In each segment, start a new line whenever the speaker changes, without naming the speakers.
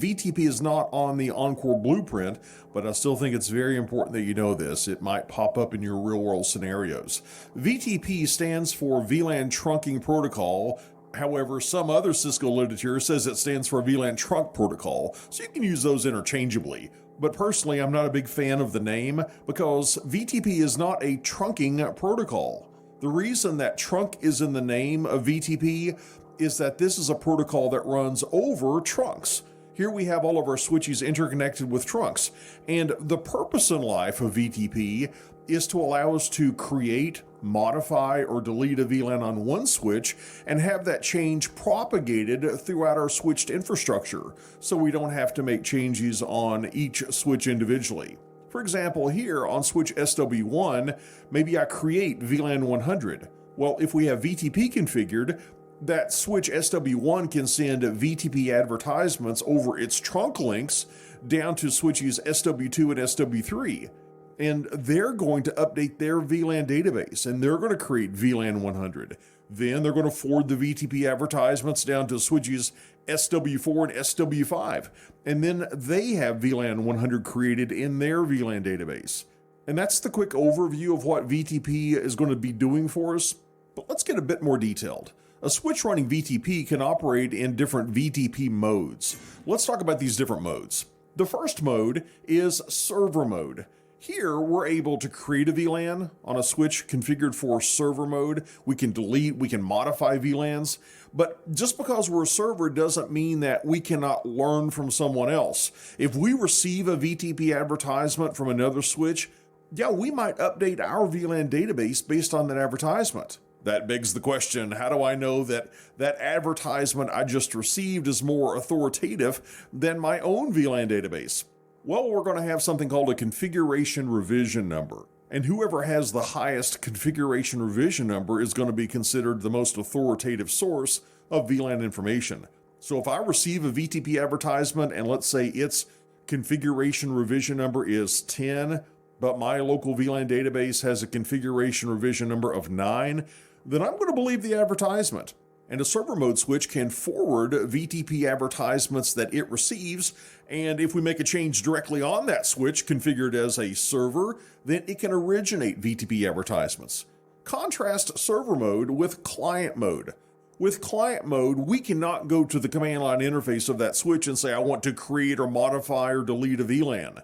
VTP is not on the Encore blueprint, but I still think it's very important that you know this. It might pop up in your real-world scenarios. VTP stands for VLAN Trunking Protocol. However, some other Cisco literature says it stands for VLAN Trunk Protocol, so you can use those interchangeably. But personally, I'm not a big fan of the name because VTP is not a trunking protocol. The reason that trunk is in the name of VTP is that this is a protocol that runs over trunks. Here we have all of our switches interconnected with trunks, and the purpose in life of VTP is to allow us to create, modify, or delete a VLAN on one switch and have that change propagated throughout our switched infrastructure, so we don't have to make changes on each switch individually. For example, here on switch SW1, maybe I create VLAN 100. Well, if we have VTP configured, that switch SW1 can send VTP advertisements over its trunk links down to switches SW2 and SW3. And they're going to update their VLAN database, and they're going to create VLAN 100. Then they're going to forward the VTP advertisements down to switches SW4 and SW5. And then they have VLAN 100 created in their VLAN database. And that's the quick overview of what VTP is going to be doing for us. But let's get a bit more detailed. A switch running VTP can operate in different VTP modes. Let's talk about these different modes. The first mode is server mode. Here, we're able to create a VLAN on a switch configured for server mode. We can delete, we can modify VLANs, but just because we're a server doesn't mean that we cannot learn from someone else. If we receive a VTP advertisement from another switch, yeah, we might update our VLAN database based on that advertisement. That begs the question, how do I know that that advertisement I just received is more authoritative than my own VLAN database? Well, we're going to have something called a configuration revision number. And whoever has the highest configuration revision number is going to be considered the most authoritative source of VLAN information. So if I receive a VTP advertisement and let's say its configuration revision number is 10, but my local VLAN database has a configuration revision number of 9, then I'm going to believe the advertisement. And a server mode switch can forward VTP advertisements that it receives, and if we make a change directly on that switch configured as a server, then it can originate VTP advertisements. Contrast server mode with client mode. With client mode, we cannot go to the command line interface of that switch and say I want to create or modify or delete a VLAN.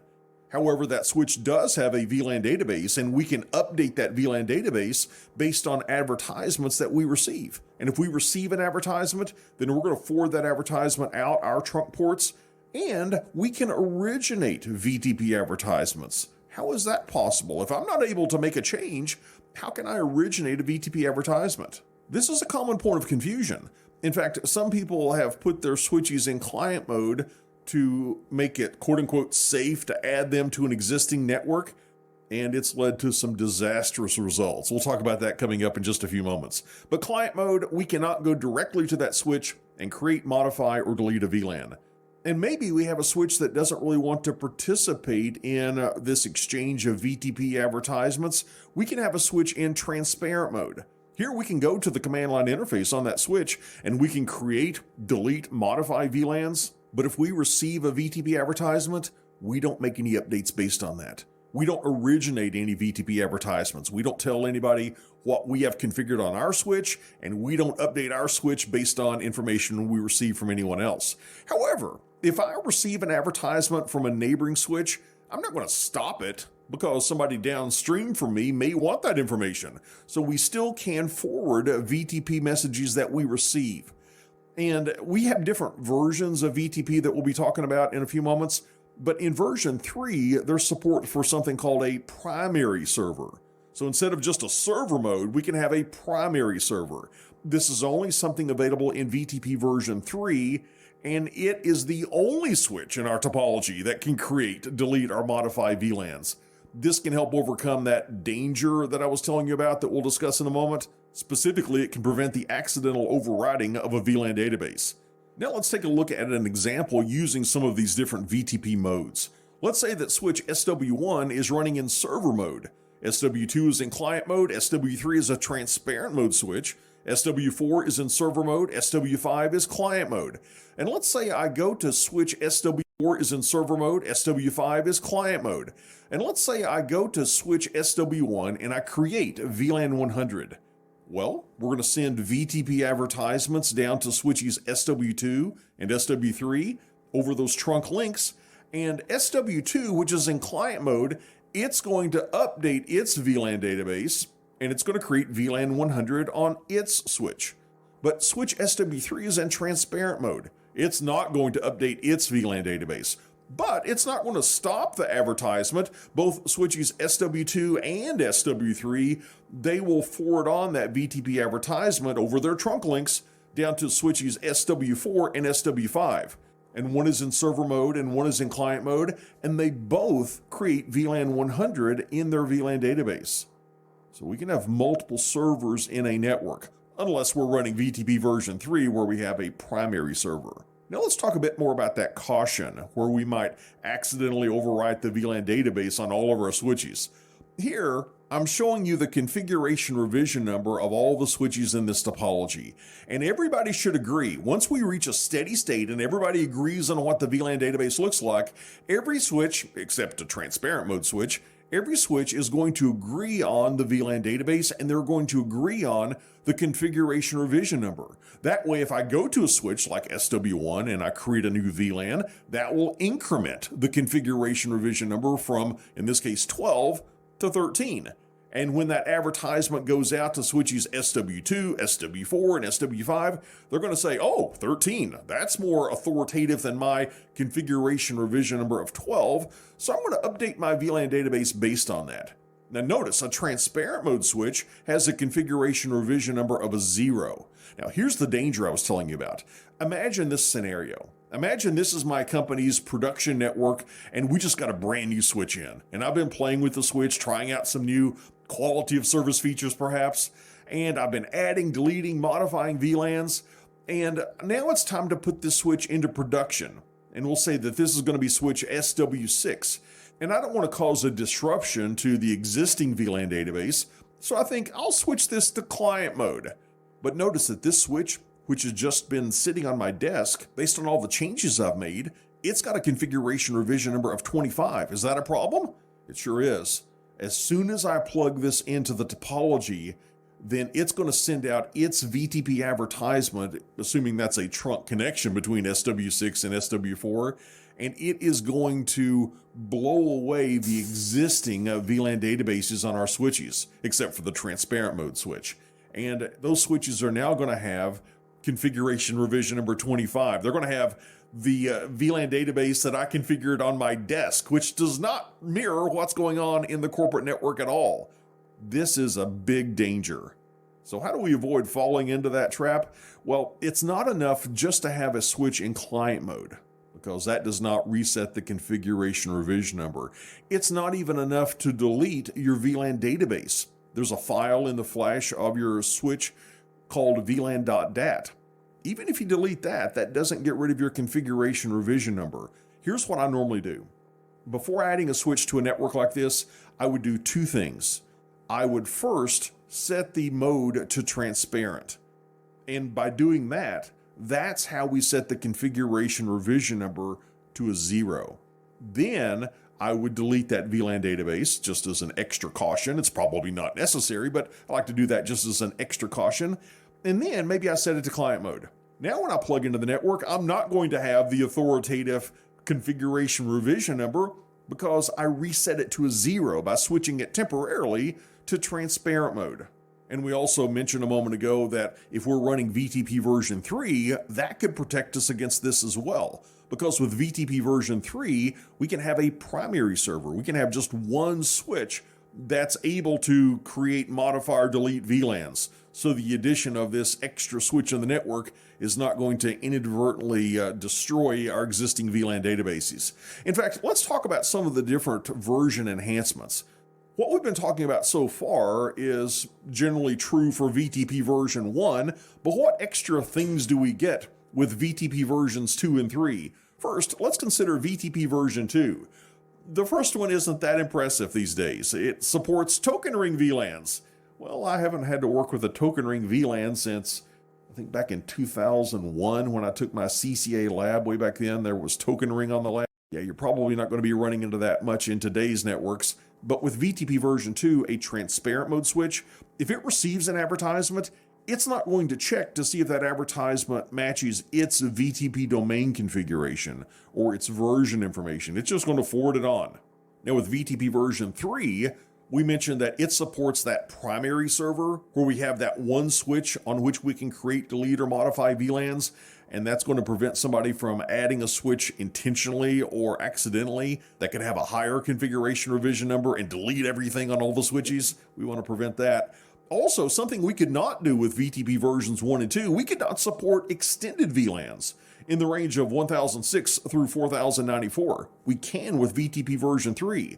However, that switch does have a VLAN database, and we can update that VLAN database based on advertisements that we receive. And if we receive an advertisement, then we're going to forward that advertisement out our trunk ports, and we can originate VTP advertisements. How is that possible? If I'm not able to make a change, how can I originate a VTP advertisement? This is a common point of confusion. In fact, some people have put their switches in client mode to make it quote-unquote safe to add them to an existing network, and it's led to some disastrous results. We'll talk about that coming up in just a few moments. But client mode, we cannot go directly to that switch and create, modify, or delete a VLAN. And maybe we have a switch that doesn't really want to participate in this exchange of VTP advertisements. We can have a switch in transparent mode. Here we can go to the command line interface on that switch and we can create, delete, modify VLANs. But if we receive a VTP advertisement, we don't make any updates based on that. We don't originate any VTP advertisements. We don't tell anybody what we have configured on our switch, and we don't update our switch based on information we receive from anyone else. However, if I receive an advertisement from a neighboring switch, I'm not going to stop it because somebody downstream from me may want that information. So we still can forward VTP messages that we receive. And we have different versions of VTP that we'll be talking about in a few moments. But in version 3, there's support for something called a primary server. So instead of just a server mode, we can have a primary server. This is only something available in VTP version 3, and it is the only switch in our topology that can create, delete, or modify VLANs. This can help overcome that danger that I was telling you about that we'll discuss in a moment. Specifically, it can prevent the accidental overriding of a VLAN database. Now let's take a look at an example using some of these different VTP modes. Let's say that switch SW1 is running in server mode. SW2 is in client mode, SW3 is a transparent mode switch, SW4 is in server mode, SW5 is client mode. And let's say I go to switch SW4 is in server mode, SW5 is client mode. And let's say I go to switch SW1 and I create VLAN 100. Well, we're going to send VTP advertisements down to switches SW2 and SW3 over those trunk links, and SW2, which is in client mode, it's going to update its VLAN database, and it's going to create VLAN 100 on its switch. But switch SW3 is in transparent mode. It's not going to update its VLAN database. But it's not going to stop the advertisement. Both switches SW2 and SW3, they will forward on that VTP advertisement over their trunk links down to switches SW4 and SW5. And one is in server mode and one is in client mode, and they both create VLAN 100 in their VLAN database. So we can have multiple servers in a network, unless we're running VTP version 3 where we have a primary server. Now let's talk a bit more about that caution, where we might accidentally overwrite the VLAN database on all of our switches. Here, I'm showing you the configuration revision number of all the switches in this topology. And everybody should agree, once we reach a steady state and everybody agrees on what the VLAN database looks like, every switch, except a transparent mode switch, every switch is going to agree on the VLAN database, and they're going to agree on the configuration revision number. That way, if I go to a switch like SW1 and I create a new VLAN, that will increment the configuration revision number from, in this case, 12 to 13. And when that advertisement goes out to switches SW2, SW4, and SW5, they're going to say, oh, 13, that's more authoritative than my configuration revision number of 12, so I'm going to update my VLAN database based on that. Now notice, a transparent mode switch has a configuration revision number of a 0. Now here's the danger I was telling you about. Imagine this scenario. Imagine this is my company's production network and we just got a brand new switch in. And I've been playing with the switch, trying out some new quality of service features perhaps, and I've been adding, deleting, modifying VLANs, and now it's time to put this switch into production. And we'll say that this is going to be switch SW6. And I don't want to cause a disruption to the existing VLAN database, so I think I'll switch this to client mode. But notice that this switch, which has just been sitting on my desk, based on all the changes I've made, it's got a configuration revision number of 25. Is that a problem? It sure is. As soon as I plug this into the topology, then it's going to send out its VTP advertisement, assuming that's a trunk connection between SW6 and SW4, and it is going to blow away the existing VLAN databases on our switches, except for the transparent mode switch. And those switches are now going to have configuration revision number 25. They're going to have the VLAN database that I configured on my desk, which does not mirror what's going on in the corporate network at all. This is a big danger. So how do we avoid falling into that trap? Well, it's not enough just to have a switch in client mode, because that does not reset the configuration revision number. It's not even enough to delete your VLAN database. There's a file in the flash of your switch called vlan.dat. Even if you delete that, that doesn't get rid of your configuration revision number. Here's what I normally do. Before adding a switch to a network like this, I would do two things. I would first set the mode to transparent. And by doing that, that's how we set the configuration revision number to a 0. Then I would delete that VLAN database just as an extra caution. It's probably not necessary, but I like to do that just as an extra caution. And then maybe I set it to client mode. Now when I plug into the network, I'm not going to have the authoritative configuration revision number because I reset it to a 0 by switching it temporarily to transparent mode. And we also mentioned a moment ago that if we're running VTP version 3, that could protect us against this as well. Because with VTP version 3, we can have a primary server. We can have just one switch that's able to create, modify, or delete VLANs. So the addition of this extra switch in the network is not going to inadvertently destroy our existing VLAN databases. In fact, let's talk about some of the different version enhancements. What we've been talking about so far is generally true for VTP version 1, but what extra things do we get with VTP versions 2 and 3? First, let's consider VTP version 2. The first one isn't that impressive these days. It supports token ring VLANs. Well, I haven't had to work with a token ring VLAN since I think back in 2001 when I took my CCA lab. Way back then, there was token ring on the lab. Yeah, you're probably not going to be running into that much in today's networks. But with VTP version 2, a transparent mode switch, if it receives an advertisement, it's not going to check to see if that advertisement matches its VTP domain configuration or its version information. It's just going to forward it on. Now with VTP version 3, we mentioned that it supports that primary server where we have that one switch on which we can create, delete, or modify VLANs, and that's going to prevent somebody from adding a switch intentionally or accidentally that could have a higher configuration revision number and delete everything on all the switches. We want to prevent that. Also, something we could not do with VTP versions 1 and 2, we could not support extended VLANs in the range of 1006 through 4094. We can with VTP version 3.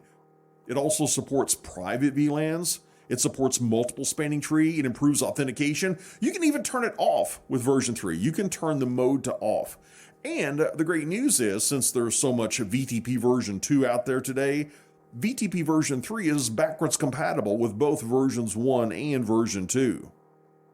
It also supports private VLANs. It supports multiple spanning tree. It improves authentication. You can even turn it off with version 3. You can turn the mode to off. And the great news is, since there's so much VTP version 2 out there today, VTP version 3 is backwards compatible with both versions 1 and version 2.